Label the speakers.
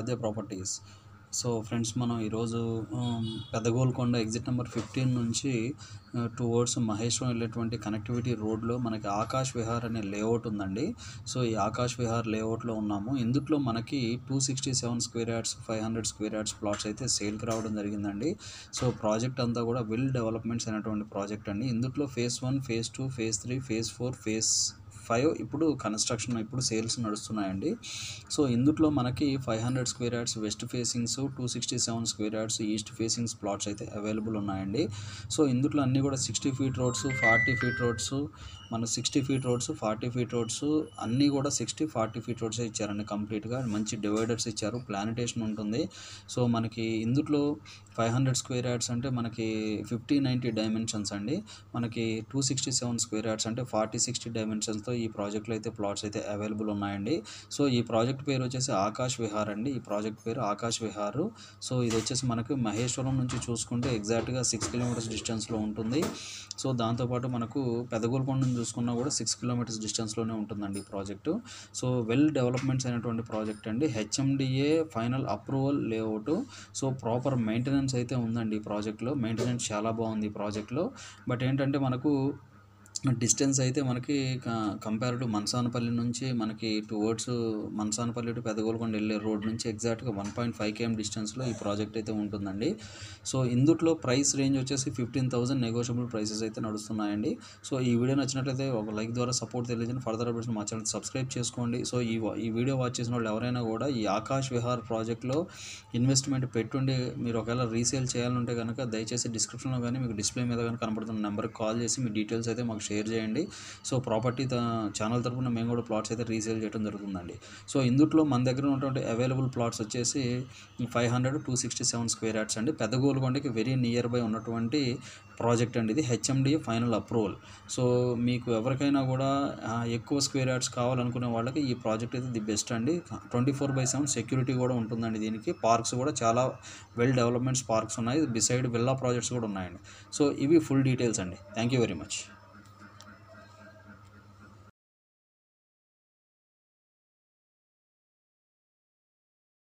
Speaker 1: ఆరాధ్య properties. So friends, మనం ఈరోజు పెద్ద గోల్కొండ ఎగ్జిట్ నెంబర్ 15 నుంచి టువర్డ్స్ మహేశ్వరం వెళ్ళేటువంటి కనెక్టివిటీ రోడ్లో మనకి ఆకాష్ విహార్ అనే లేఅవుట్ ఉందండి. సో ఈ ఆకాష్ విహార్ లేఅవుట్లో ఉన్నాము. ఇందులో మనకి 267 square yards 500 square yards plots అయితే సేల్కి రావడం జరిగిందండి. సో ప్రాజెక్ట్ అంతా కూడా వెల్ డెవలప్మెంట్స్ అయినటువంటి ప్రాజెక్ట్ అండి. ఇందులో phase 1, phase 2, phase 3, phase 4, phase 5 ఇప్పుడు కన్స్ట్రక్షన్ ఇప్పుడు సేల్స్ నడుస్తున్నాయండి. సో ఇందులో మనకి 500 square yards west facings, 267 square yards east facings plots అయితే అవైలబుల్ ఉన్నాయండి. సో ఇందులో అన్నీ కూడా 60 ఫీట్ రోడ్స్, 40 ఫీట్ రోడ్స్, మన 60 ఫీట్ రోడ్స్, 40 ఫీట్ రోడ్స్ అన్నీ కూడా 60, 40 ఫీట్ రోడ్స్ ఇచ్చారండి. కంప్లీట్గా మంచి డివైడర్స్ ఇచ్చారు, ప్లానిటేషన్ ఉంటుంది. సో మనకి ఇందులో 500 స్క్వేర్ యార్డ్స్ అంటే మనకి 50-90 డైమెన్షన్స్ అండి. మనకి 267 స్క్వేర్ యార్డ్స్ అంటే 40-60 డైమెన్షన్స్తో ఈ ప్రాజెక్ట్లో అయితే ప్లాట్స్ అయితే అవైలబుల్ ఉన్నాయండి. సో ఈ ప్రాజెక్ట్ పేరు వచ్చేసి ఆకాష్ విహార్ అండి. ఈ ప్రాజెక్ట్ పేరు ఆకాష్ విహార్. సో ఇది వచ్చేసి మనకు మహేశ్వరం నుంచి చూసుకుంటే ఎగ్జాక్ట్గా 6 కిలోమీటర్స్ డిస్టెన్స్లో ఉంటుంది. సో దాంతోపాటు మనకు పెదగోల్కొండ నుంచి చూసుకున్నా కూడా 6 కిలోమీటర్స్ డిస్టెన్స్లోనే ఉంటుందండి ఈ ప్రాజెక్టు. సో వెల్ డెవలప్మెంట్స్ అయినటువంటి ప్రాజెక్ట్ అండి. HMDA final approval layout. So proper maintenance అయితే ఉందండి ఈ ప్రాజెక్ట్లో. మెయింటెనెన్స్ చాలా బాగుంది ఈ ప్రాజెక్ట్లో. బట్ ఏంటంటే మనకు డిస్టెన్స్ అయితే మనకి కంపేర్ టు మనసానపల్లి నుంచి మనకి టువర్డ్స్ మనసానపల్లి టు పెదగోల్కొండ వెళ్ళే రోడ్ నుంచి ఎగ్జాక్ట్గా 1.5 km డిస్టెన్స్లో ఈ ప్రాజెక్ట్ అయితే ఉంటుందండి. సో ఇందులో ప్రైస్ రేంజ్ వచ్చేసి 15,000 నెగోషియబుల్ ప్రైసెస్ అయితే నడుస్తున్నాయండి. సో ఈ వీడియో నచ్చినట్లయితే ఒక లైక్ ద్వారా సపోర్ట్ తెలియజేయండి. ఫర్దర్ అప్డేట్స్ మా ఛానల్ సబ్స్క్రైబ్ చేసుకోండి. సో ఈ వీడియో వాచ్ చేసిన వాళ్ళు ఎవరైనా కూడా ఈ ఆకాష్ విహార్ ప్రాజెక్ట్లో ఇన్వెస్ట్మెంట్ పెట్టుండి మీరు ఒకవేళ రీసేల్ చేయాలంటే కనుక దయచేసి డిస్క్రిప్షన్లో కానీ మీకు డిస్ప్లే మీద కానీ కనపడుతున్న నెంబర్కి కాల్ చేసి మీ డీటెయిల్స్ అయితే మాకు షేర్ చేయండి. సో ప్రాపర్టీ ఛానల్ తరపున మేము కూడా ప్లాట్స్ అయితే రీసేల్ చేయడం జరుగుతుందండి. సో ఇందులో మన దగ్గర ఉన్నటువంటి అవైలబుల్ ప్లాట్స్ వచ్చేసి 500-267 స్క్వేర్ యార్డ్స్ అండి. పెద్ద గోల్కొండకి వెరీ నియర్ బై ఉన్నటువంటి ప్రాజెక్ట్ అండి ఇది. HMDA final approval. సో మీకు ఎవరికైనా కూడా ఎక్కువ స్క్వేర్ యార్డ్స్ కావాలనుకునే వాళ్ళకి ఈ ప్రాజెక్ట్ అయితే ది బెస్ట్ అండి. 24/7 సెక్యూరిటీ కూడా ఉంటుందండి దీనికి. పార్క్స్ కూడా చాలా వెల్ డెవలప్మెంట్స్ పార్క్స్ ఉన్నాయి. బిసైడ్ విల్లా ప్రాజెక్ట్స్ కూడా ఉన్నాయండి. సో ఇవి ఫుల్ డీటెయిల్స్ అండి. Thank you very much.